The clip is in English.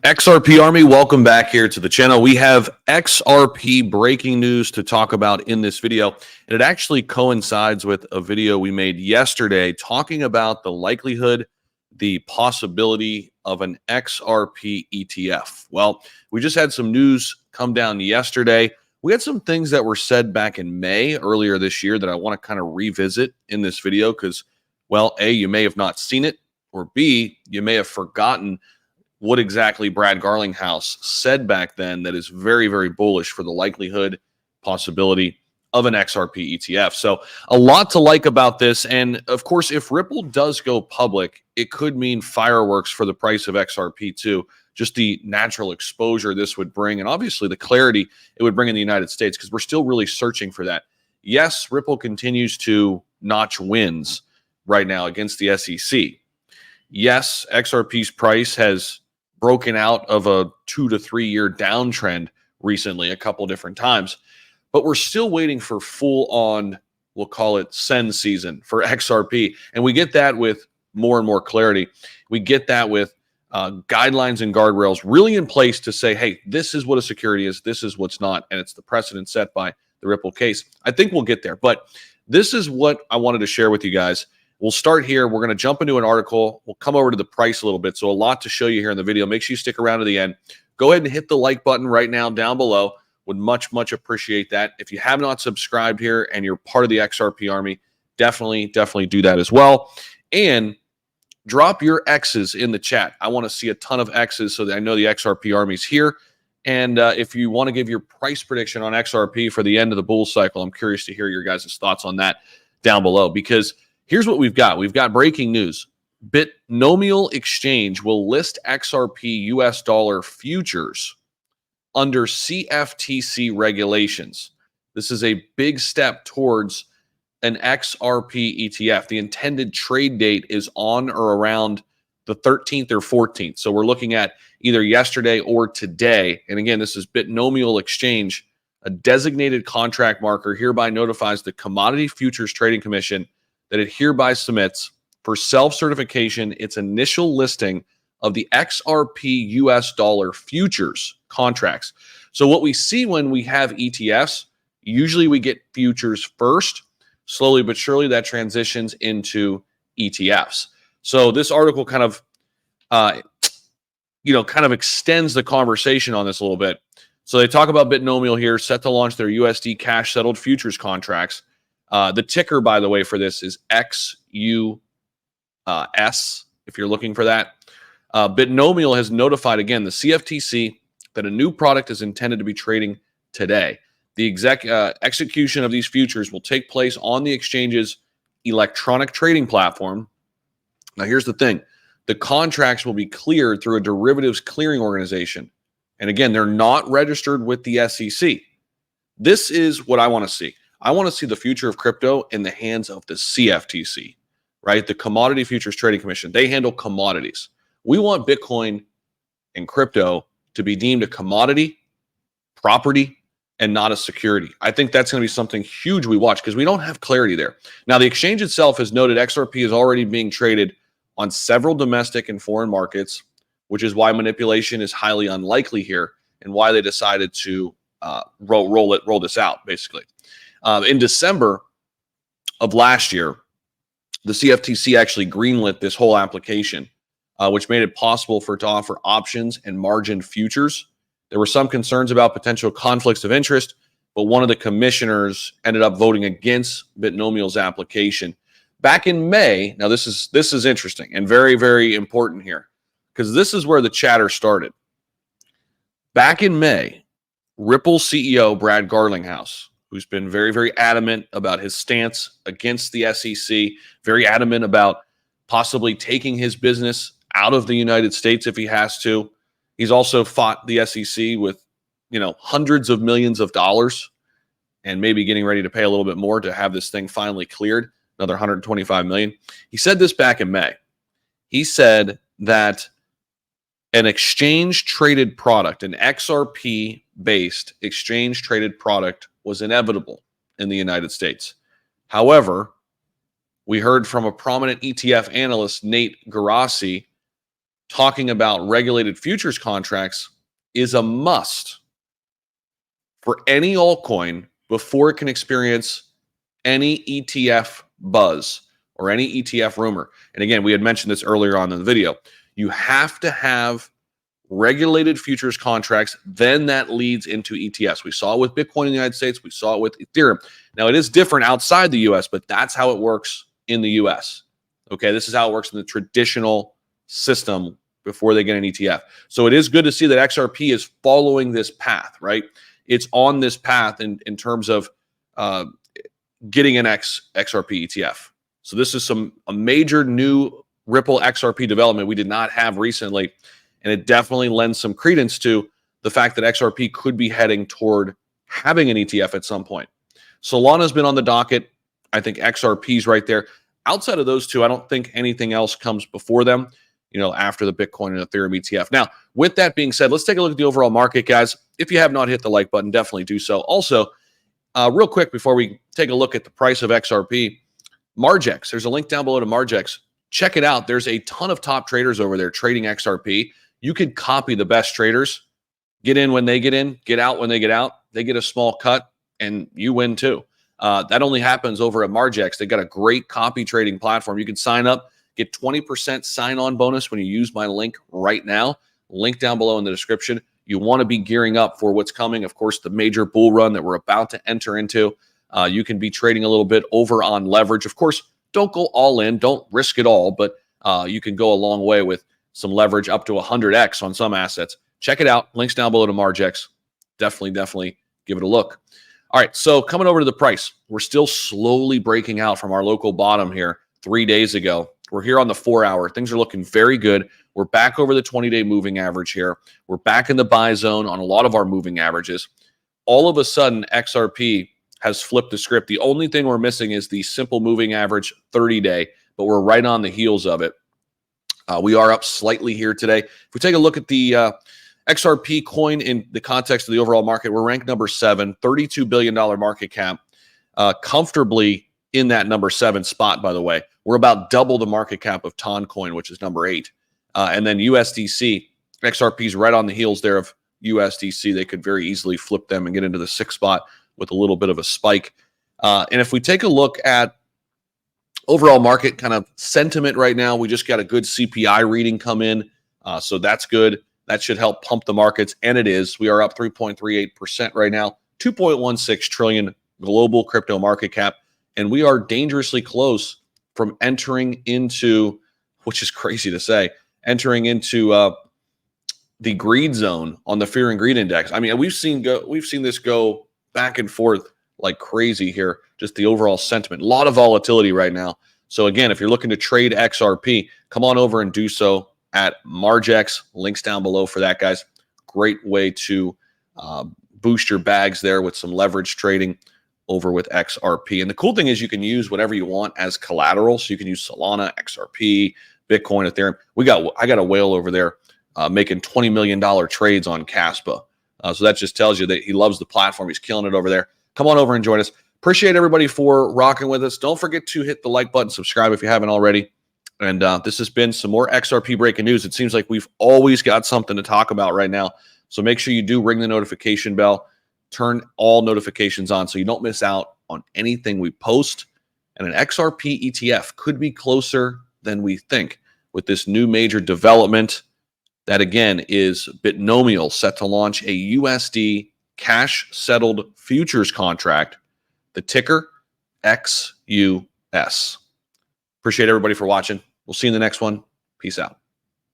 XRP Army, welcome back here to the channel. We have XRP breaking news to talk about in this video, and it actually coincides with a video we made yesterday talking about the likelihood, the possibility of an XRP ETF. Well, we just had some news come down yesterday. We had some things that were said back in May earlier this year that I want to kind of revisit in this video because, well, A, you may have not seen it, or B, you may have forgotten what exactly Brad Garlinghouse said back then that is very, very bullish for the likelihood, possibility of an XRP ETF. So a lot to like about this. And of course, if Ripple does go public, it could mean fireworks for the price of XRP too. Just the natural exposure this would bring, and obviously the clarity it would bring in the United States, because we're still really searching for that. Yes, Ripple continues to notch wins right now against the SEC. Yes, XRP's price has broken out of a 2 to 3 year downtrend recently a couple different times, but we're still waiting for full on, we'll call it send season for XRP. And we get that with more and more clarity. We get that with guidelines and guardrails really in place to say, hey, this is what a security is, this is what's not, and it's the precedent set by the Ripple case. I think we'll get there, but this is what I wanted to share with you guys. We'll start here. We're going to jump into an article. We'll come over to the price a little bit. So a lot to show you here in the video. Make sure you stick around to the end. Go ahead and hit the like button right now down below. Would much, much appreciate that. If you have not subscribed here and you're part of the XRP Army, definitely do that as well. And drop your X's in the chat. I want to see a ton of X's so that I know the XRP Army's here. And if you want to give your price prediction on XRP for the end of the bull cycle, I'm curious to hear your guys' thoughts on that down below, because here's what we've got. We've got breaking news. BITUNIX exchange will list XRP US dollar futures under CFTC regulations. This is a big step towards an XRP ETF. The intended trade date is on or around the 13th or 14th. So we're looking at either yesterday or today. And again, this is BITUNIX exchange. A designated contract marker hereby notifies the Commodity Futures Trading Commission that it hereby submits for self-certification its initial listing of the XRP US dollar futures contracts. So what we see when we have ETFs, usually we get futures first. Slowly but surely that transitions into ETFs. So this article kind of, extends the conversation on this a little bit. So they talk about BITUNIX here, set to launch their USD cash settled futures contracts. The ticker, by the way, for this is XUS, if you're looking for that. BITUNIX has notified, again, the CFTC that a new product is intended to be trading today. The execution of these futures will take place on the exchange's electronic trading platform. Now, here's the thing. The contracts will be cleared through a derivatives clearing organization. And again, they're not registered with the SEC. This is what I want to see. I want to see the future of crypto in the hands of the CFTC, right? The Commodity Futures Trading Commission. They handle commodities. We want Bitcoin and crypto to be deemed a commodity, property, and not a security. I think that's going to be something huge we watch because we don't have clarity there. Now, the exchange itself has noted XRP is already being traded on several domestic and foreign markets, which is why manipulation is highly unlikely here and why they decided to roll this out, basically. In December of last year, the CFTC actually greenlit this whole application, which made it possible for it to offer options and margin futures. There were some concerns about potential conflicts of interest, but one of the commissioners ended up voting against BITUNIX's application. Back in May, now this is interesting and very, very important here, because this is where the chatter started. Back in May, Ripple CEO Brad Garlinghouse, who's been very, very adamant about his stance against the SEC, very adamant about possibly taking his business out of the United States if he has to. He's also fought the SEC with, hundreds of millions of dollars and maybe getting ready to pay a little bit more to have this thing finally cleared, another 125 million. He said this back in May. He said that an exchange-traded product, an XRP-based exchange-traded product was inevitable in the United States. However, we heard from a prominent ETF analyst, Nate Garassi, talking about regulated futures contracts is a must for any altcoin before it can experience any ETF buzz or any ETF rumor. And again, we had mentioned this earlier on in the video. You have to have regulated futures contracts, then that leads into ETFs. We saw it with Bitcoin in the United States. We saw it with Ethereum. Now, it is different outside the US, but that's how it works in the US. Okay, this is how it works in the traditional system before they get an ETF. So it is good to see that XRP is following this path, right? It's on this path in terms of getting an XRP ETF. So this is a major new Ripple XRP development we did not have recently. And it definitely lends some credence to the fact that XRP could be heading toward having an ETF at some point. Solana's been on the docket. I think XRP's right there. Outside of those two, I don't think anything else comes before them, after the Bitcoin and Ethereum ETF. Now, with that being said, let's take a look at the overall market, guys. If you have not hit the like button, definitely do so. Also, real quick, before we take a look at the price of XRP, Margex, there's a link down below to Margex. Check it out. There's a ton of top traders over there trading XRP. You could copy the best traders, get in when they get in, get out when they get out. They get a small cut, and you win too. That only happens over at Margex. They've got a great copy trading platform. You can sign up, get 20% sign-on bonus when you use my link right now. Link down below in the description. You want to be gearing up for what's coming. Of course, the major bull run that we're about to enter into. You can be trading a little bit over on leverage. Of course, don't go all in. Don't risk it all, but you can go a long way with some leverage up to 100x on some assets. Check it out. Links down below to Margex. Definitely give it a look. All right, so coming over to the price, we're still slowly breaking out from our local bottom here 3 days ago. We're here on the 4-hour. Things are looking very good. We're back over the 20-day moving average here. We're back in the buy zone on a lot of our moving averages. All of a sudden, XRP has flipped the script. The only thing we're missing is the simple moving average 30-day, but we're right on the heels of it. We are up slightly here today. If we take a look at the XRP coin in the context of the overall market, we're ranked number 7, $32 billion market cap, comfortably in that number 7 spot, by the way. We're about double the market cap of Toncoin, which is number 8. And then USDC, XRP's right on the heels there of USDC. They could very easily flip them and get into the 6th spot with a little bit of a spike. And if we take a look at overall market kind of sentiment right now, we just got a good CPI reading come in. So that's good. That should help pump the markets, and it is. We are up 3.38% right now, 2.16 trillion global crypto market cap, and we are dangerously close from entering into, which is crazy to say, entering into the greed zone on the fear and greed index. I mean, we've seen this go back and forth like crazy here, just the overall sentiment. A lot of volatility right now. So again, if you're looking to trade XRP, come on over and do so at Margex. Links down below for that, guys. Great way to boost your bags there with some leverage trading over with XRP. And the cool thing is you can use whatever you want as collateral. So you can use Solana, XRP, Bitcoin, Ethereum. I got a whale over there making $20 million trades on Caspa. So that just tells you that he loves the platform. He's killing it over there. Come on over and join us. Appreciate everybody for rocking with us. Don't forget to hit the like button, subscribe if you haven't already. And this has been some more XRP breaking news. It seems like we've always got something to talk about right now. So make sure you do ring the notification bell. Turn all notifications on so you don't miss out on anything we post. And an XRP ETF could be closer than we think with this new major development that, again, is Binomial, set to launch a USD cash-settled futures contract, the ticker XUS. Appreciate everybody for watching. We'll see you in the next one. Peace out.